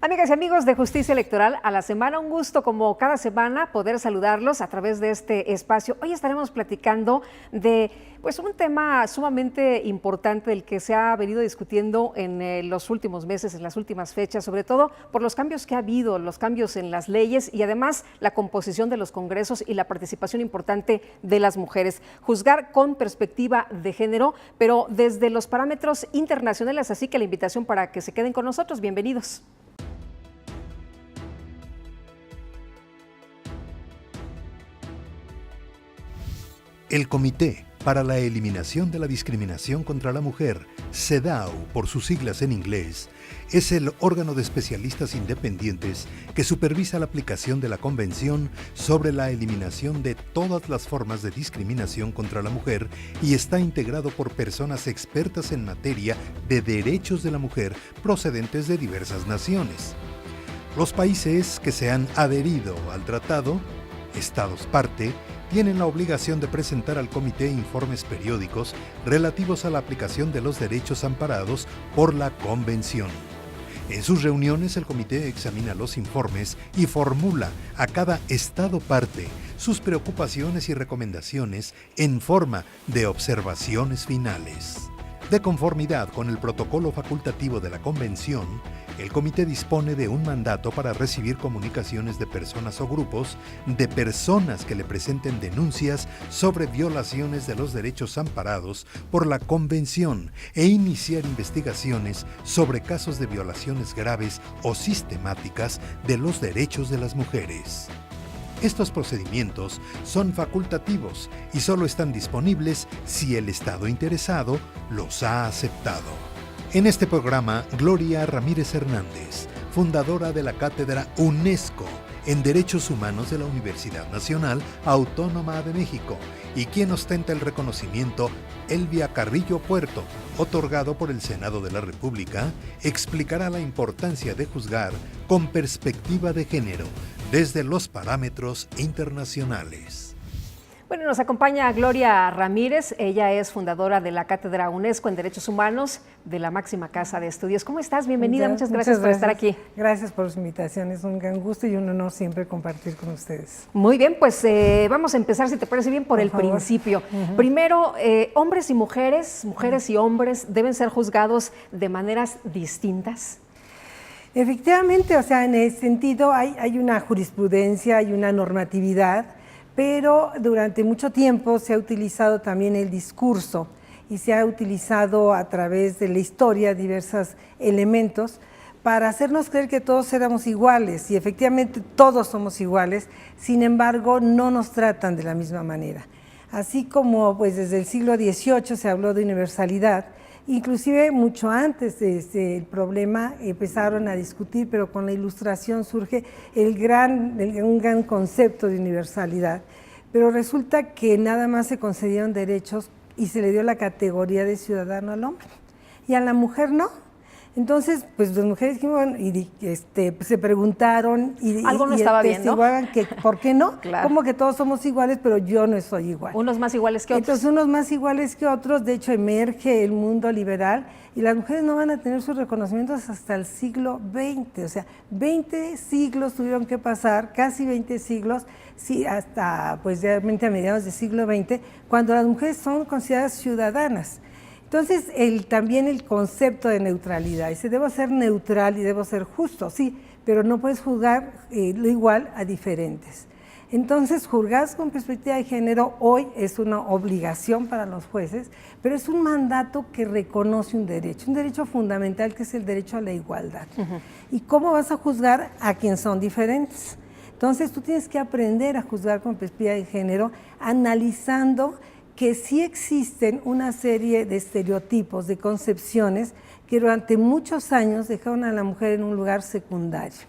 Amigas y amigos de Justicia Electoral a la Semana, un gusto como cada semana poder saludarlos a través de este espacio. Hoy estaremos platicando de un tema sumamente importante del que se ha venido discutiendo en los últimos meses, en las últimas fechas, sobre todo por los cambios que ha habido, los cambios en las leyes y además la composición de los congresos y la participación importante de las mujeres. Juzgar con perspectiva de género, pero desde los parámetros internacionales, así que la invitación para que se queden con nosotros. Bienvenidos. El Comité para la Eliminación de la Discriminación contra la Mujer, CEDAW por sus siglas en inglés, es el órgano de especialistas independientes que supervisa la aplicación de la Convención sobre la eliminación de todas las formas de discriminación contra la mujer y está integrado por personas expertas en materia de derechos de la mujer procedentes de diversas naciones. Los países que se han adherido al tratado, Estados parte, tienen la obligación de presentar al Comité informes periódicos relativos a la aplicación de los derechos amparados por la Convención. En sus reuniones, el Comité examina los informes y formula a cada Estado parte sus preocupaciones y recomendaciones en forma de observaciones finales. De conformidad con el protocolo facultativo de la Convención, el Comité dispone de un mandato para recibir comunicaciones de personas o grupos de personas que le presenten denuncias sobre violaciones de los derechos amparados por la Convención e iniciar investigaciones sobre casos de violaciones graves o sistemáticas de los derechos de las mujeres. Estos procedimientos son facultativos y solo están disponibles si el Estado interesado los ha aceptado. En este programa, Gloria Ramírez Hernández, fundadora de la Cátedra UNESCO en Derechos Humanos de la Universidad Nacional Autónoma de México, y quien ostenta el reconocimiento Elvia Carrillo Puerto, otorgado por el Senado de la República, explicará la importancia de juzgar con perspectiva de género desde los parámetros internacionales. Bueno, nos acompaña Gloria Ramírez, ella es fundadora de la Cátedra UNESCO en Derechos Humanos de la máxima casa de estudios. ¿Cómo estás? Bienvenida, muchas gracias por estar aquí. Gracias por su invitación, es un gran gusto y un honor siempre compartir con ustedes. Muy bien, pues vamos a empezar, si te parece bien, por el principio. Primero, hombres y mujeres y hombres deben ser juzgados de maneras distintas. Efectivamente, o sea, en ese sentido hay una jurisprudencia, hay una normatividad, pero durante mucho tiempo se ha utilizado también el discurso y se ha utilizado a través de la historia diversos elementos para hacernos creer que todos éramos iguales, y efectivamente todos somos iguales, sin embargo no nos tratan de la misma manera. Así como pues desde el siglo XVIII se habló de universalidad, inclusive mucho antes de el problema empezaron a discutir, pero con la Ilustración surge un gran concepto de universalidad. Pero resulta que nada más se concedieron derechos y se le dio la categoría de ciudadano al hombre, y a la mujer no. Entonces, pues las mujeres se preguntaron y algo no estaba bien, ¿no? Que ¿por qué no? Claro. Como que todos somos iguales, pero yo no soy igual. Unos más iguales que otros. Entonces, unos más iguales que otros, de hecho emerge el mundo liberal y las mujeres no van a tener sus reconocimientos hasta el siglo XX, o sea, 20 siglos tuvieron que pasar, casi 20 siglos, sí, hasta pues realmente a mediados del siglo XX, cuando las mujeres son consideradas ciudadanas. Entonces, también el concepto de neutralidad, dice, debo ser neutral y debo ser justo, sí, pero no puedes juzgar lo igual a diferentes. Entonces, juzgar con perspectiva de género hoy es una obligación para los jueces, pero es un mandato que reconoce un derecho fundamental, que es el derecho a la igualdad. ¿Y cómo vas a juzgar a quienes son diferentes? Entonces, tú tienes que aprender a juzgar con perspectiva de género, analizando que sí existen una serie de estereotipos, de concepciones que durante muchos años dejaron a la mujer en un lugar secundario.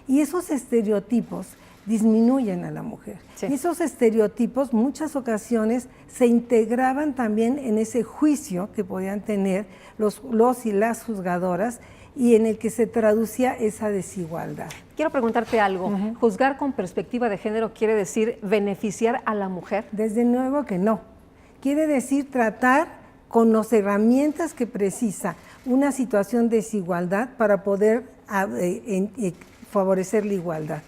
Y esos estereotipos disminuyen a la mujer. Sí. Y esos estereotipos muchas ocasiones se integraban también en ese juicio que podían tener los y las juzgadoras, y en el que se traducía esa desigualdad. Quiero preguntarte algo. ¿Juzgar con perspectiva de género quiere decir beneficiar a la mujer? Desde luego que no. Quiere decir tratar con las herramientas que precisa una situación de desigualdad para poder favorecer la igualdad.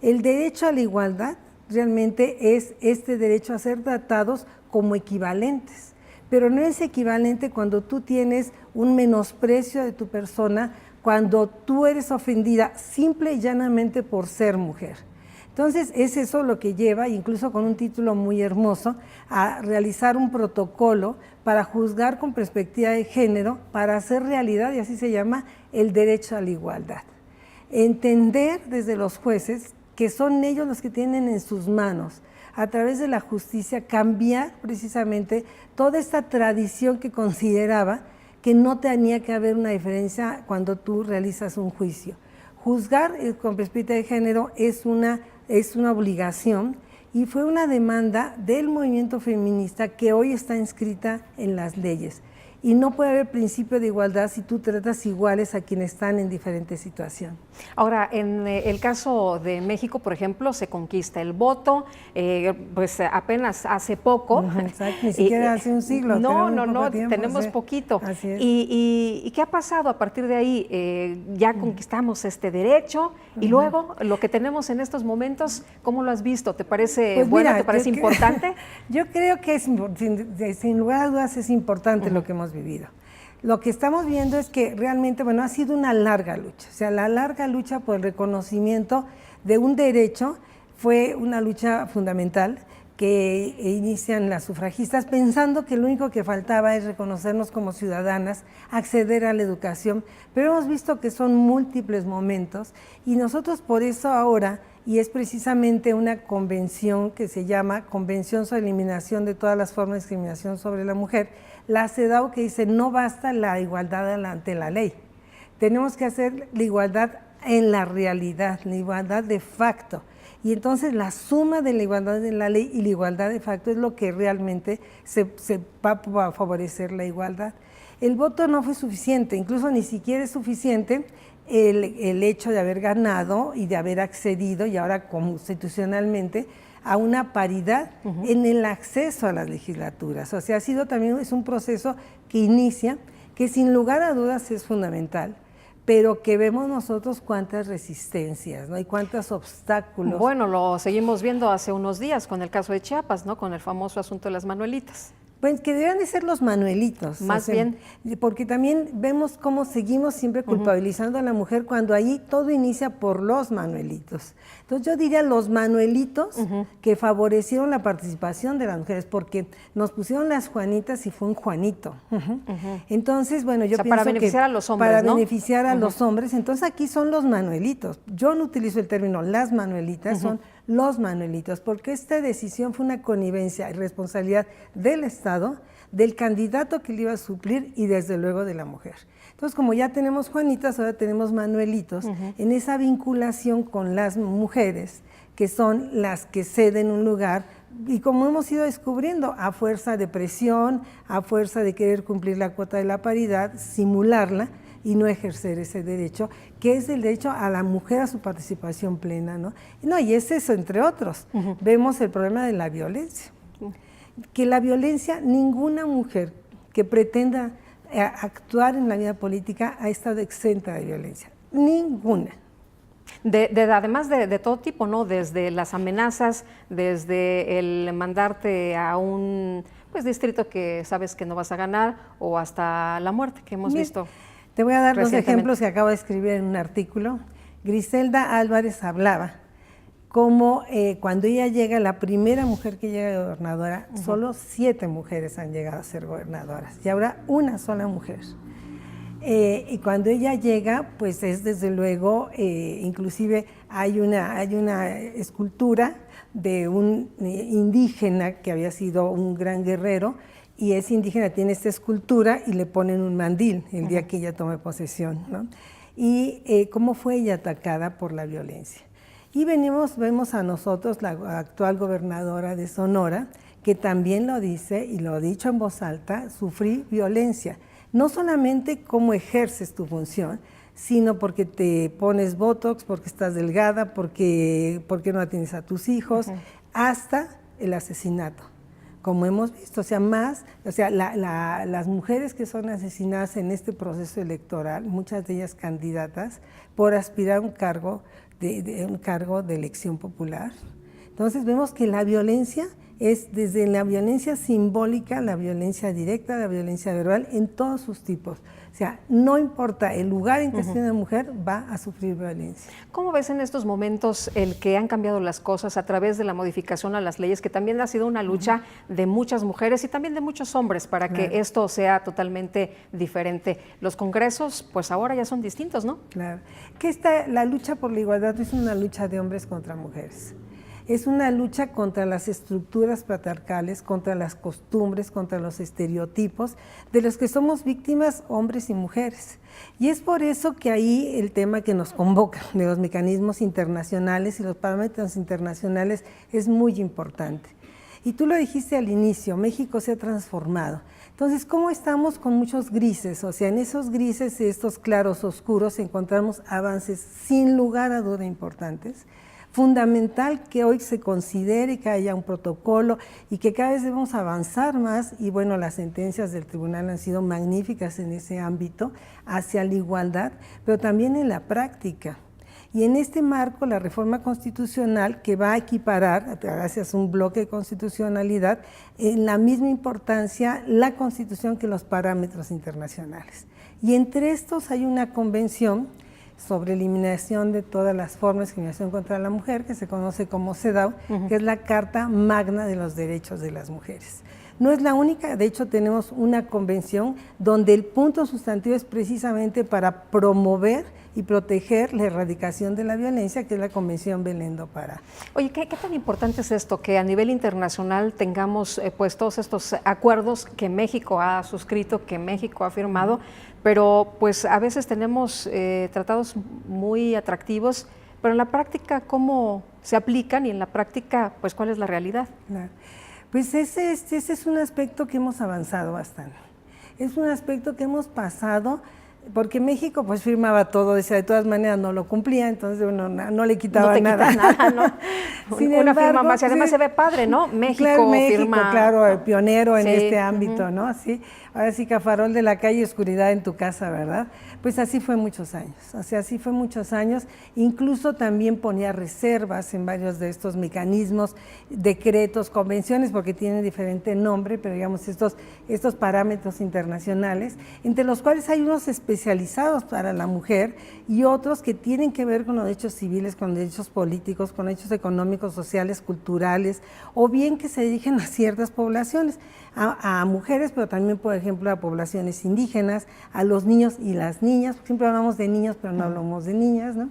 El derecho a la igualdad realmente es este derecho a ser tratados como equivalentes, pero no es equivalente cuando tú tienes un menosprecio de tu persona, cuando tú eres ofendida simple y llanamente por ser mujer. Entonces es eso lo que lleva, incluso con un título muy hermoso, a realizar un protocolo para juzgar con perspectiva de género, para hacer realidad, y así se llama, el derecho a la igualdad. Entender desde los jueces que son ellos los que tienen en sus manos, a través de la justicia, cambiar precisamente toda esta tradición que consideraba que no tenía que haber una diferencia cuando tú realizas un juicio. Juzgar con perspectiva de género es una obligación, y fue una demanda del movimiento feminista que hoy está inscrita en las leyes. Y no puede haber principio de igualdad si tú tratas iguales a quienes están en diferente situación. Ahora, en el caso de México, por ejemplo, se conquista el voto, pues apenas hace poco. Exacto, ni siquiera hace un siglo. No, tiempo, tenemos sí. poquito. Así es. ¿Y qué ha pasado a partir de ahí? Ya conquistamos este derecho y luego lo que tenemos en estos momentos, ¿cómo lo has visto? ¿Te parece Pues bueno? mira, ¿Te parece importante? Yo creo que sin lugar a dudas es importante lo que hemos vivido. Lo que estamos viendo es que realmente, bueno, ha sido una larga lucha. O sea, la larga lucha por el reconocimiento de un derecho fue una lucha fundamental que inician las sufragistas pensando que lo único que faltaba es reconocernos como ciudadanas, acceder a la educación, pero hemos visto que son múltiples momentos y nosotros por eso ahora, y es precisamente una convención que se llama Convención sobre Eliminación de todas las formas de discriminación sobre la mujer, la CEDAW, que dice no basta la igualdad ante la ley, tenemos que hacer la igualdad en la realidad, la igualdad de facto. Y entonces la suma de la igualdad de la ley y la igualdad de facto es lo que realmente se va a favorecer la igualdad. El voto no fue suficiente, incluso ni siquiera es suficiente el hecho de haber ganado y de haber accedido, y ahora constitucionalmente, a una paridad en el acceso a las legislaturas. O sea, es un proceso que inicia, que sin lugar a dudas es fundamental, pero que vemos nosotros cuántas resistencias, ¿no? Y cuántos obstáculos. Bueno, lo seguimos viendo hace unos días con el caso de Chiapas, ¿no? Con el famoso asunto de las Manuelitas. Pues que deberían de ser los manuelitos. Más bien. Porque también vemos cómo seguimos siempre culpabilizando a la mujer cuando ahí todo inicia por los manuelitos. Entonces yo diría los manuelitos que favorecieron la participación de las mujeres, porque nos pusieron las Juanitas y fue un Juanito. Entonces, bueno, yo pienso para beneficiar a los hombres, para ¿no? beneficiar a los hombres, entonces aquí son los manuelitos. Yo no utilizo el término las manuelitas, son los manuelitos, porque esta decisión fue una connivencia y responsabilidad del Estado, del candidato que le iba a suplir y desde luego de la mujer. Entonces, como ya tenemos Juanitas, ahora tenemos Manuelitos, en esa vinculación con las mujeres, que son las que ceden un lugar, y como hemos ido descubriendo, a fuerza de presión, a fuerza de querer cumplir la cuota de la paridad, simularla, y no ejercer ese derecho, que es el derecho a la mujer a su participación plena, ¿no? Y es eso, entre otros. Vemos el problema de la violencia. Que la violencia, ninguna mujer que pretenda actuar en la vida política ha estado exenta de violencia. Ninguna. Además de todo tipo, ¿no? Desde las amenazas, desde el mandarte a un distrito que sabes que no vas a ganar, o hasta la muerte que hemos visto. Te voy a dar dos ejemplos que acabo de escribir en un artículo. Griselda Álvarez hablaba como cuando ella llega, la primera mujer que llega a gobernadora, solo 7 mujeres han llegado a ser gobernadoras y ahora una sola mujer. Y cuando ella llega, pues es desde luego, inclusive hay una escultura de un indígena que había sido un gran guerrero, y ese indígena tiene esta escultura y le ponen un mandil el día que ella tome posesión, ¿no? Y cómo fue ella atacada por la violencia. Y vemos a nosotros, la actual gobernadora de Sonora, que también lo dice y lo ha dicho en voz alta, sufrí violencia. No solamente cómo ejerces tu función, sino porque te pones botox, porque estás delgada, porque no atiendes a tus hijos, hasta el asesinato. como hemos visto, o sea, las mujeres que son asesinadas en este proceso electoral, muchas de ellas candidatas, por aspirar a un cargo de elección popular. Entonces vemos que la violencia es desde la violencia simbólica, la violencia directa, la violencia verbal, en todos sus tipos. O sea, no importa el lugar en que esté una mujer, va a sufrir violencia. ¿Cómo ves en estos momentos el que han cambiado las cosas a través de la modificación a las leyes, que también ha sido una lucha de muchas mujeres y también de muchos hombres para que esto sea totalmente diferente? Los congresos, pues ahora ya son distintos, ¿no? Claro. La lucha por la igualdad no es una lucha de hombres contra mujeres. Es una lucha contra las estructuras patriarcales, contra las costumbres, contra los estereotipos de los que somos víctimas hombres y mujeres. Y es por eso que ahí el tema que nos convoca de los mecanismos internacionales y los parámetros internacionales es muy importante. Y tú lo dijiste al inicio, México se ha transformado. Entonces, ¿cómo estamos con muchos grises? O sea, en esos grises, estos claros oscuros, encontramos avances sin lugar a duda importantes. Fundamental que hoy se considere que haya un protocolo y que cada vez debemos avanzar más, y bueno, las sentencias del tribunal han sido magníficas en ese ámbito, hacia la igualdad, pero también en la práctica. Y en este marco, la reforma constitucional que va a equiparar, gracias a un bloque de constitucionalidad, en la misma importancia la Constitución que los parámetros internacionales. Y entre estos hay una convención sobre eliminación de todas las formas de discriminación contra la mujer, que se conoce como CEDAW, que es la Carta Magna de los Derechos de las Mujeres. No es la única, de hecho tenemos una convención donde el punto sustantivo es precisamente para promover y proteger la erradicación de la violencia, que es la Convención Belén do Pará. Oye, ¿qué tan importante es esto, que a nivel internacional tengamos pues todos estos acuerdos que México ha suscrito, que México ha firmado, pero pues a veces tenemos tratados muy atractivos, pero en la práctica, ¿cómo se aplican? Y en la práctica, pues, ¿cuál es la realidad? Claro. Pues ese es un aspecto que hemos avanzado bastante. Es un aspecto que hemos pasado, porque México pues firmaba todo, decía, de todas maneras no lo cumplía, entonces bueno, no le quitaba no te nada. Nada, ¿no? Sin una embargo, firma más, y además sí, se ve padre, ¿no? México firma. Claro, pionero en sí, este ámbito, ¿no? Así, ahora sí que farol de la calle, oscuridad en tu casa, ¿verdad? Pues así fue muchos años, o sea, así fue muchos años, incluso también ponía reservas en varios de estos mecanismos, decretos, convenciones, porque tienen diferente nombre, pero digamos estos parámetros internacionales, entre los cuales hay unos especializados para la mujer y otros que tienen que ver con los derechos civiles, con derechos políticos, con derechos económicos, sociales, culturales, o bien que se dirigen a ciertas poblaciones, a mujeres, pero también, por ejemplo, a poblaciones indígenas, a los niños y las niñas, siempre hablamos de niños, pero no hablamos de niñas, ¿no?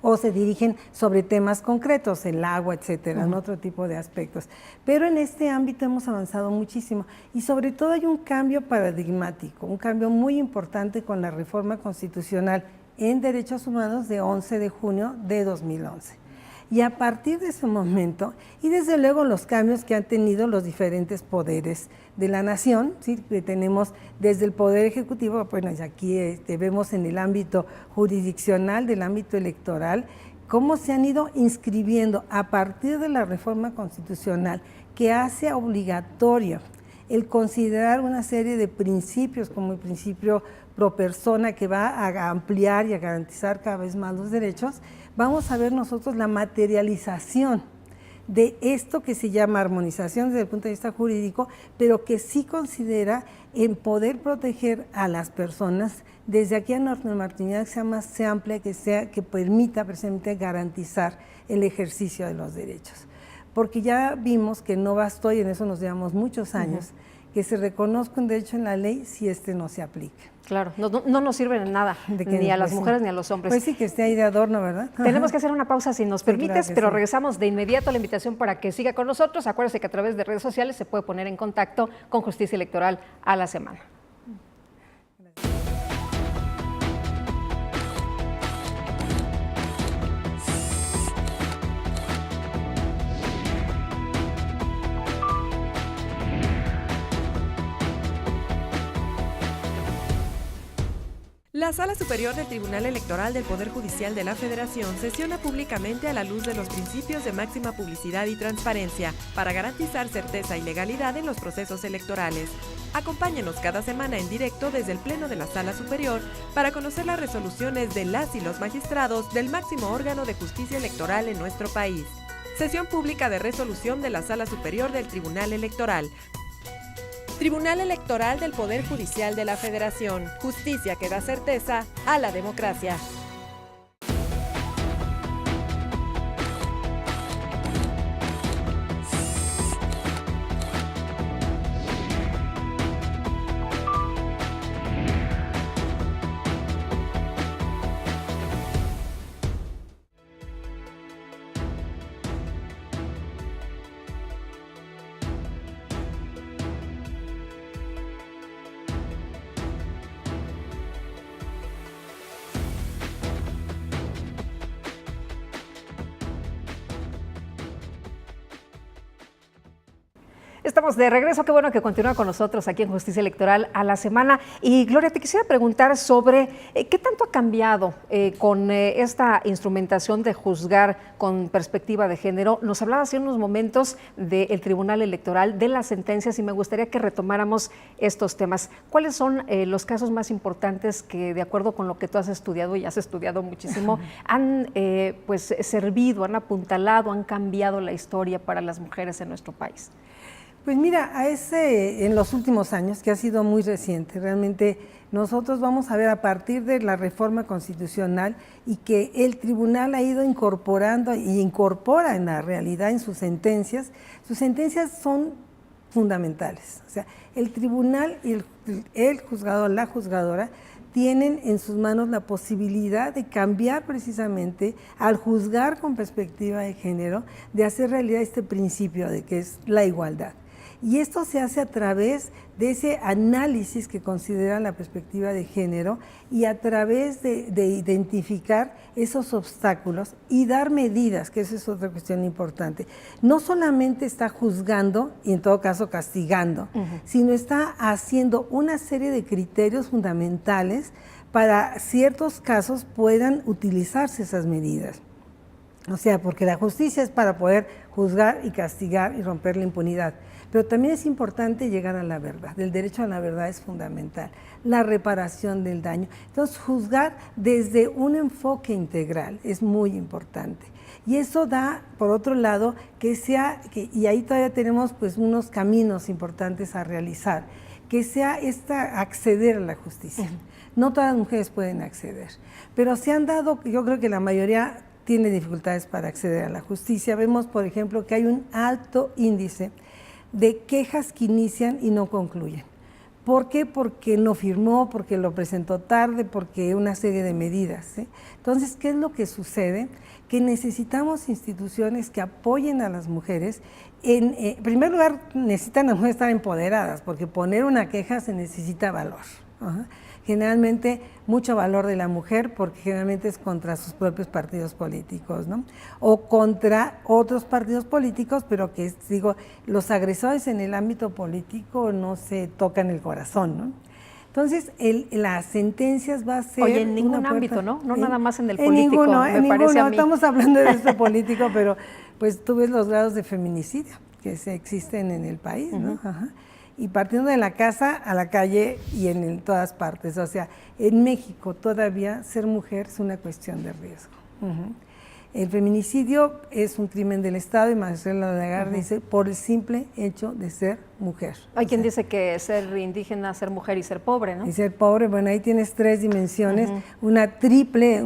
O se dirigen sobre temas concretos, el agua, etcétera, en otro tipo de aspectos. Pero en este ámbito hemos avanzado muchísimo y sobre todo hay un cambio paradigmático, un cambio muy importante con la reforma constitucional en derechos humanos de 11 de junio de 2011. Y a partir de ese momento, y desde luego los cambios que han tenido los diferentes poderes de la nación, ¿sí? Que tenemos desde el Poder Ejecutivo, bueno, y aquí vemos en el ámbito jurisdiccional, del ámbito electoral, cómo se han ido inscribiendo a partir de la reforma constitucional que hace obligatorio el considerar una serie de principios, como el principio pro persona, que va a ampliar y a garantizar cada vez más los derechos. Vamos a ver nosotros la materialización de esto que se llama armonización desde el punto de vista jurídico, pero que sí considera en poder proteger a las personas desde aquí a normativa que sea más amplia, que permita precisamente garantizar el ejercicio de los derechos. Porque ya vimos que no bastó, y en eso nos llevamos muchos años, que se reconozca un derecho en la ley si este no se aplica. Claro, no nos sirven en nada, ni a las mujeres ni a los hombres. Pues sí, que esté ahí de adorno, ¿verdad? Tenemos que hacer una pausa si nos permites, claro pero sí. regresamos de inmediato a la invitación para que siga con nosotros. Acuérdese que a través de redes sociales se puede poner en contacto con Justicia Electoral a la semana. La La Sala Superior del Tribunal Electoral del Poder Judicial de la Federación sesiona públicamente a la luz de los principios de máxima publicidad y transparencia para garantizar certeza y legalidad en los procesos electorales. Acompáñenos cada semana en directo desde el Pleno de la Sala Superior para conocer las resoluciones de las y los magistrados del máximo órgano de justicia electoral en nuestro país. Sesión pública de resolución de la Sala Superior del Tribunal Electoral. Tribunal Electoral del Poder Judicial de la Federación. Justicia que da certeza a la democracia. Estamos de regreso, qué bueno que continúa con nosotros aquí en Justicia Electoral a la Semana. Y Gloria, te quisiera preguntar sobre qué tanto ha cambiado con esta instrumentación de juzgar con perspectiva de género. Nos hablaba hace unos momentos del Tribunal Electoral, de las sentencias, y me gustaría que retomáramos estos temas. ¿Cuáles son los casos más importantes que, de acuerdo con lo que tú has estudiado, y has estudiado muchísimo, han pues servido, han apuntalado, han cambiado la historia para las mujeres en nuestro país? Pues mira, en los últimos años, que ha sido muy reciente, realmente nosotros vamos a ver a partir de la reforma constitucional y que el tribunal ha ido incorporando y incorpora en la realidad en sus sentencias son fundamentales. O sea, el tribunal y el juzgador, la juzgadora, tienen en sus manos la posibilidad de cambiar precisamente, al juzgar con perspectiva de género, de hacer realidad este principio de que es la igualdad. Y esto se hace a través de ese análisis que considera la perspectiva de género y a través de identificar esos obstáculos y dar medidas, que esa es otra cuestión importante. No solamente está juzgando y en todo caso castigando, sino está haciendo una serie de criterios fundamentales para ciertos casos puedan utilizarse esas medidas. O sea, porque la justicia es para poder juzgar y castigar y romper la impunidad. Pero también es importante llegar a la verdad. El derecho a la verdad es fundamental. La reparación del daño. Entonces, juzgar desde un enfoque integral es muy importante. Y eso da, por otro lado, y ahí todavía tenemos pues unos caminos importantes a realizar, que sea acceder a la justicia. No todas las mujeres pueden acceder, pero se han dado, yo creo que la mayoría tiene dificultades para acceder a la justicia. Vemos, por ejemplo, que hay un alto índice de quejas que inician y no concluyen. ¿Por qué? Porque no firmó, porque lo presentó tarde, porque una serie de medidas, ¿sí? Entonces, ¿qué es lo que sucede? Que necesitamos instituciones que apoyen a las mujeres. En primer lugar, necesitan las mujeres estar empoderadas, porque poner una queja se necesita valor. Generalmente mucho valor de la mujer, porque generalmente es contra sus propios partidos políticos, ¿no? O contra otros partidos políticos, pero que, digo, los agresores en el ámbito político no se tocan el corazón, ¿no? Entonces, las sentencias va a ser... Oye, en ningún ámbito, ¿no? No nada más en el político, ninguno, me parece a mí. Estamos hablando de esto político, pero pues tú ves los grados de feminicidio que existen en el país, ¿no? Y partiendo de la casa a la calle y en todas partes. O sea, en México todavía ser mujer es una cuestión de riesgo. El feminicidio es un crimen del Estado y Marcela Lagarde dice por el simple hecho de ser mujer. Hay quien dice que ser indígena, ser mujer y ser pobre, ¿no? Y ser pobre, bueno, ahí tienes tres dimensiones, una triple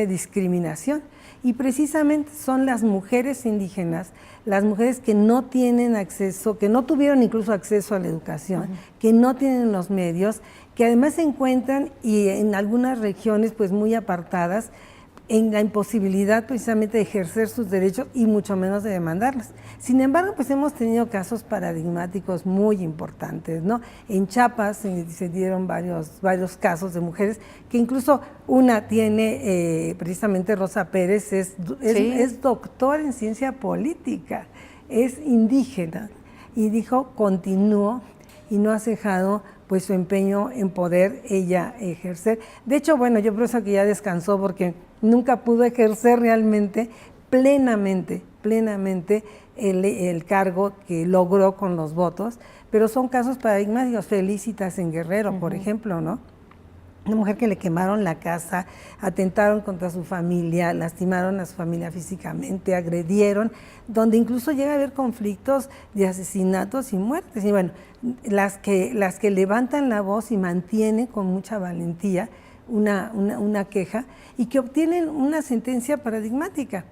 discriminación. Y precisamente son las mujeres indígenas, las mujeres que no tienen acceso, que no tuvieron incluso acceso a la educación, que no tienen los medios, que además se encuentran y en algunas regiones pues muy apartadas en la imposibilidad precisamente de ejercer sus derechos y mucho menos de demandarlos. Sin embargo, pues hemos tenido casos paradigmáticos muy importantes, ¿no? En Chiapas se dieron varios casos de mujeres que incluso una tiene, precisamente Rosa Pérez, es doctora en ciencia política, es indígena y dijo, continúo y no ha cejado pues su empeño en poder ella ejercer. De hecho, bueno, yo pienso que ya descansó porque nunca pudo ejercer realmente plenamente el cargo que logró con los votos, pero son casos paradigmáticos. Felicitas en Guerrero, por ejemplo, ¿no? Una mujer que le quemaron la casa, atentaron contra su familia, lastimaron a su familia físicamente, agredieron, donde incluso llega a haber conflictos de asesinatos y muertes. Y bueno, las que levantan la voz y mantienen con mucha valentía una queja y que obtienen una sentencia paradigmática.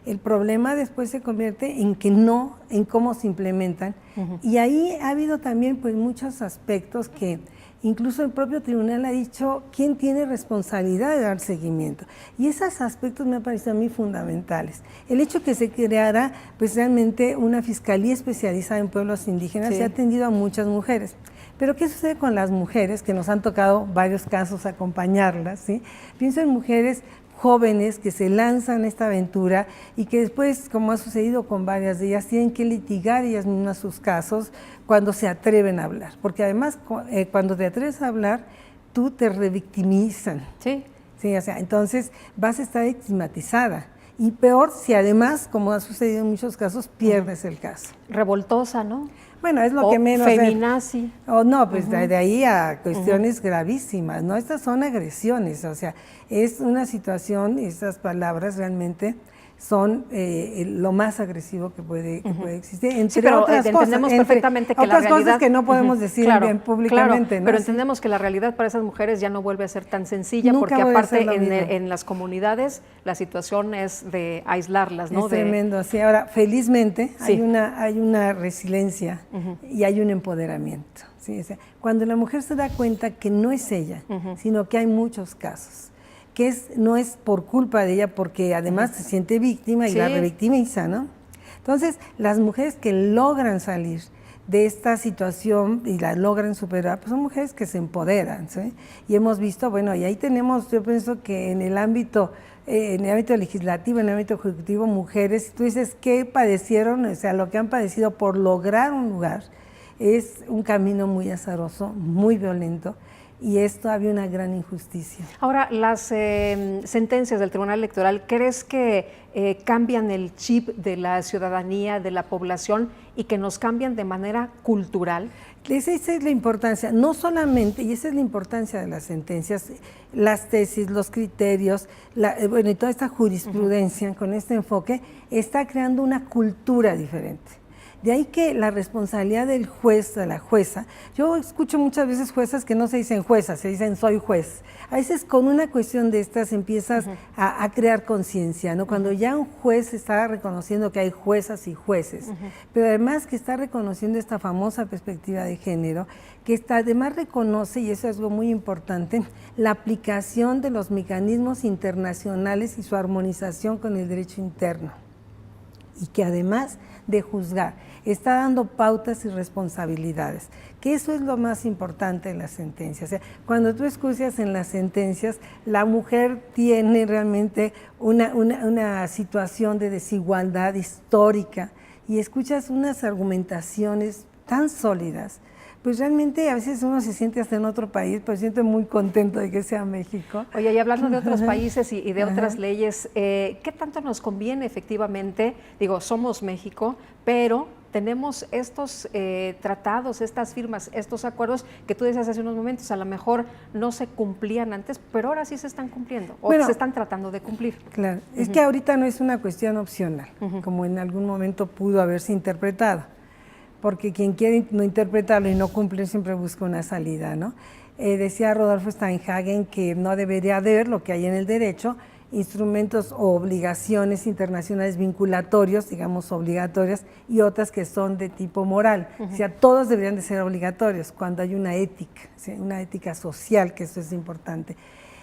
El problema después se convierte en que no, en cómo se implementan. Y ahí ha habido también pues muchos aspectos que incluso el propio tribunal ha dicho quién tiene responsabilidad de dar seguimiento. Y esos aspectos me han parecido a mí fundamentales. El hecho que se creara pues realmente una fiscalía especializada en pueblos indígenas y ha atendido a muchas mujeres. Pero ¿qué sucede con las mujeres? Que nos han tocado varios casos acompañarlas, ¿sí? Pienso en mujeres jóvenes que se lanzan a esta aventura y que después, como ha sucedido con varias de ellas, tienen que litigar ellas mismas sus casos cuando se atreven a hablar. Porque además, cuando te atreves a hablar, tú te revictimizan. Sí. Sí, o sea, entonces vas a estar estigmatizada. Y peor si además, como ha sucedido en muchos casos, pierdes el caso. Revoltosa, ¿no? Bueno, es lo que menos... Feminazi. O no, pues de ahí a cuestiones gravísimas, ¿no? Estas son agresiones, o sea, es una situación, estas palabras realmente son lo más agresivo que puede existir, entre pero otras entendemos cosas, perfectamente que otras la realidad, cosas que no podemos decir bien públicamente, claro, ¿no? pero entendemos que la realidad para esas mujeres ya no vuelve a ser tan sencilla, Nunca porque aparte en las comunidades la situación es de aislarlas, ¿no? Es tremendo, sí. Ahora, felizmente hay una resiliencia y hay un empoderamiento, ¿sí? O sea, cuando la mujer se da cuenta que no es ella, sino que hay muchos casos, que no es por culpa de ella, porque además se siente víctima y la revictimiza, ¿no? Entonces, las mujeres que logran salir de esta situación y la logran superar, pues son mujeres que se empoderan, ¿sí? Y hemos visto, bueno, y ahí tenemos, yo pienso que en el ámbito legislativo, en el ámbito ejecutivo, mujeres, tú dices, ¿qué padecieron? O sea, lo que han padecido por lograr un lugar es un camino muy azaroso, muy violento, y esto había una gran injusticia. Ahora, las sentencias del Tribunal Electoral, ¿crees que cambian el chip de la ciudadanía, de la población, y que nos cambian de manera cultural? Esa es la importancia, no solamente, y esa es la importancia de las sentencias, las tesis, los criterios, y toda esta jurisprudencia con este enfoque está creando una cultura diferente. De ahí que la responsabilidad del juez, de la jueza, yo escucho muchas veces juezas que no se dicen juezas, se dicen soy juez. A veces con una cuestión de estas empiezas a crear conciencia, ¿no? Cuando ya un juez está reconociendo que hay juezas y jueces, pero además que está reconociendo esta famosa perspectiva de género, que además reconoce, y eso es algo muy importante, la aplicación de los mecanismos internacionales y su armonización con el derecho interno. Y que además de juzgar, está dando pautas y responsabilidades, que eso es lo más importante en las sentencias. O sea, cuando tú escuchas en las sentencias, la mujer tiene realmente una situación de desigualdad histórica y escuchas unas argumentaciones tan sólidas, pues realmente a veces uno se siente hasta en otro país, pero se siente muy contento de que sea México. Oye, y hablando de otros países y de otras leyes, ¿qué tanto nos conviene efectivamente? Digo, somos México, pero tenemos estos tratados, estas firmas, estos acuerdos que tú decías hace unos momentos, a lo mejor no se cumplían antes, pero ahora sí se están cumpliendo o se están tratando de cumplir. Claro, es que ahorita no es una cuestión opcional, como en algún momento pudo haberse interpretado, porque quien quiere no interpretarlo y no cumplir siempre busca una salida, ¿no? Decía Rodolfo Steinhagen que no debería haber lo que hay en el derecho, instrumentos o obligaciones internacionales vinculatorios, digamos obligatorias, y otras que son de tipo moral. O sea, todos deberían de ser obligatorios cuando hay una ética, ¿sí? Una ética social, que eso es importante.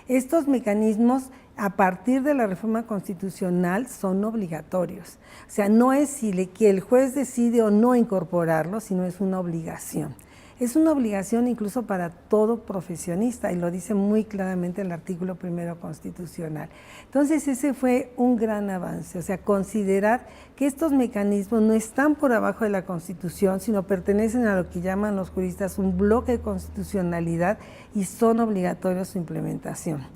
Estos mecanismos, a partir de la reforma constitucional, son obligatorios. O sea, no es que el juez decide o no incorporarlo, sino es una obligación. Es una obligación incluso para todo profesionista y lo dice muy claramente el artículo 1 constitucional. Entonces ese fue un gran avance, o sea, considerar que estos mecanismos no están por abajo de la Constitución, sino pertenecen a lo que llaman los juristas un bloque de constitucionalidad y son obligatorios su implementación.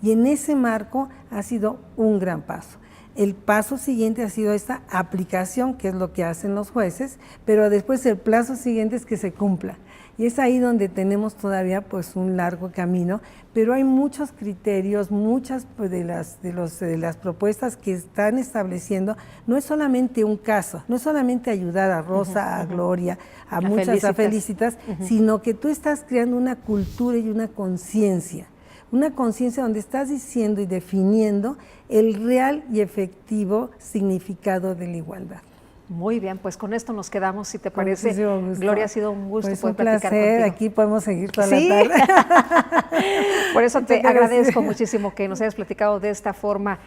Y en ese marco ha sido un gran paso. El paso siguiente ha sido esta aplicación, que es lo que hacen los jueces, pero después el plazo siguiente es que se cumpla. Y es ahí donde tenemos todavía pues un largo camino, pero hay muchos criterios, muchas pues, de las propuestas que están estableciendo. No es solamente un caso, no es solamente ayudar a Rosa, a Gloria, a Felicitas, sino que tú estás creando una cultura y una conciencia donde estás diciendo y definiendo el real y efectivo significado de la igualdad. Muy bien, pues con esto nos quedamos, si te parece. Gloria, ha sido un gusto pues poder platicar contigo. Aquí podemos seguir toda la tarde. Por eso te agradezco muchísimo que nos hayas platicado de esta forma,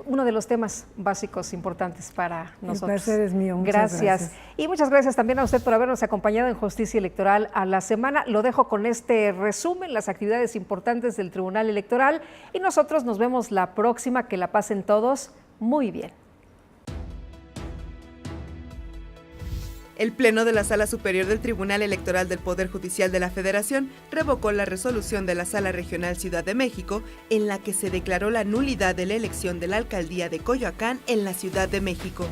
uno de los temas básicos importantes para nosotros. El placer es mío, muchas gracias. Y muchas gracias también a usted por habernos acompañado en Justicia Electoral a la Semana. Lo dejo con este resumen, las actividades importantes del Tribunal Electoral, y nosotros nos vemos la próxima. Que la pasen todos muy bien. El Pleno de la Sala Superior del Tribunal Electoral del Poder Judicial de la Federación revocó la resolución de la Sala Regional Ciudad de México en la que se declaró la nulidad de la elección de la alcaldía de Coyoacán en la Ciudad de México.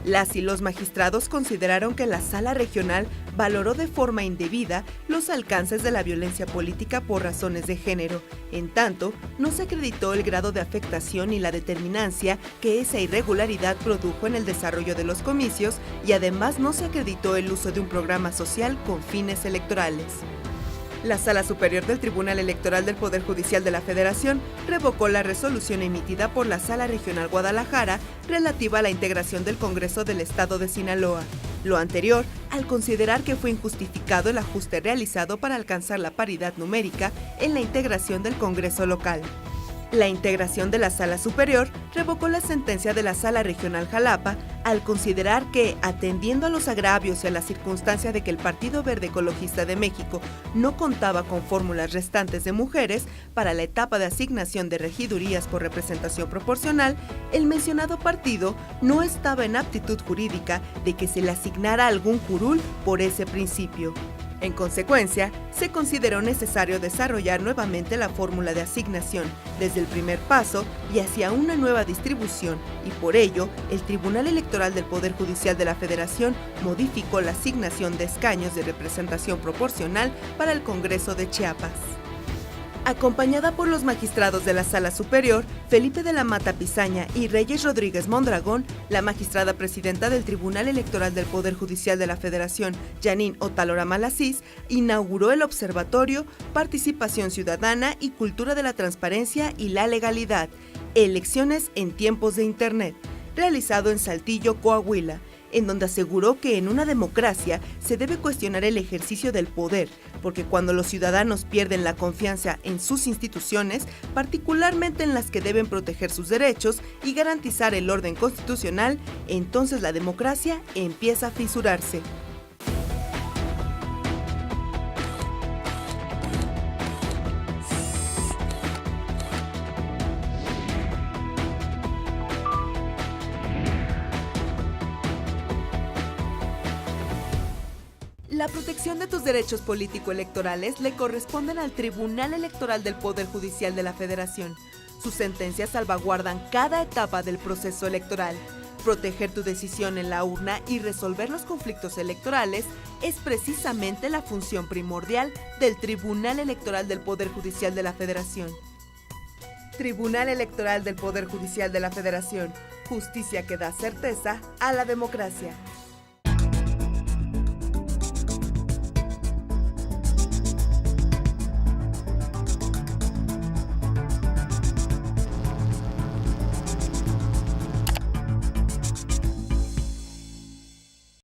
Las y los magistrados consideraron que la Sala Regional valoró de forma indebida los alcances de la violencia política por razones de género. En tanto, no se acreditó el grado de afectación y la determinancia que esa irregularidad produjo en el desarrollo de los comicios, y además no se acreditó el uso de un programa social con fines electorales. La Sala Superior del Tribunal Electoral del Poder Judicial de la Federación revocó la resolución emitida por la Sala Regional Guadalajara relativa a la integración del Congreso del Estado de Sinaloa. Lo anterior, al considerar que fue injustificado el ajuste realizado para alcanzar la paridad numérica en la integración del Congreso local. La integración de la Sala Superior revocó la sentencia de la Sala Regional Jalapa al considerar que, atendiendo a los agravios y a la circunstancia de que el Partido Verde Ecologista de México no contaba con fórmulas restantes de mujeres para la etapa de asignación de regidurías por representación proporcional, el mencionado partido no estaba en aptitud jurídica de que se le asignara algún curul por ese principio. En consecuencia, se consideró necesario desarrollar nuevamente la fórmula de asignación desde el primer paso y hacia una nueva distribución, y por ello, el Tribunal Electoral del Poder Judicial de la Federación modificó la asignación de escaños de representación proporcional para el Congreso de Chiapas. Acompañada por los magistrados de la Sala Superior, Felipe de la Mata Pizaña y Reyes Rodríguez Mondragón, la magistrada presidenta del Tribunal Electoral del Poder Judicial de la Federación, Janine Otalora Malasís, inauguró el Observatorio Participación Ciudadana y Cultura de la Transparencia y la Legalidad, Elecciones en Tiempos de Internet, realizado en Saltillo, Coahuila, en donde aseguró que en una democracia se debe cuestionar el ejercicio del poder, porque cuando los ciudadanos pierden la confianza en sus instituciones, particularmente en las que deben proteger sus derechos y garantizar el orden constitucional, entonces la democracia empieza a fisurarse. La protección de tus derechos político-electorales le corresponden al Tribunal Electoral del Poder Judicial de la Federación. Sus sentencias salvaguardan cada etapa del proceso electoral. Proteger tu decisión en la urna y resolver los conflictos electorales es precisamente la función primordial del Tribunal Electoral del Poder Judicial de la Federación. Tribunal Electoral del Poder Judicial de la Federación. Justicia que da certeza a la democracia.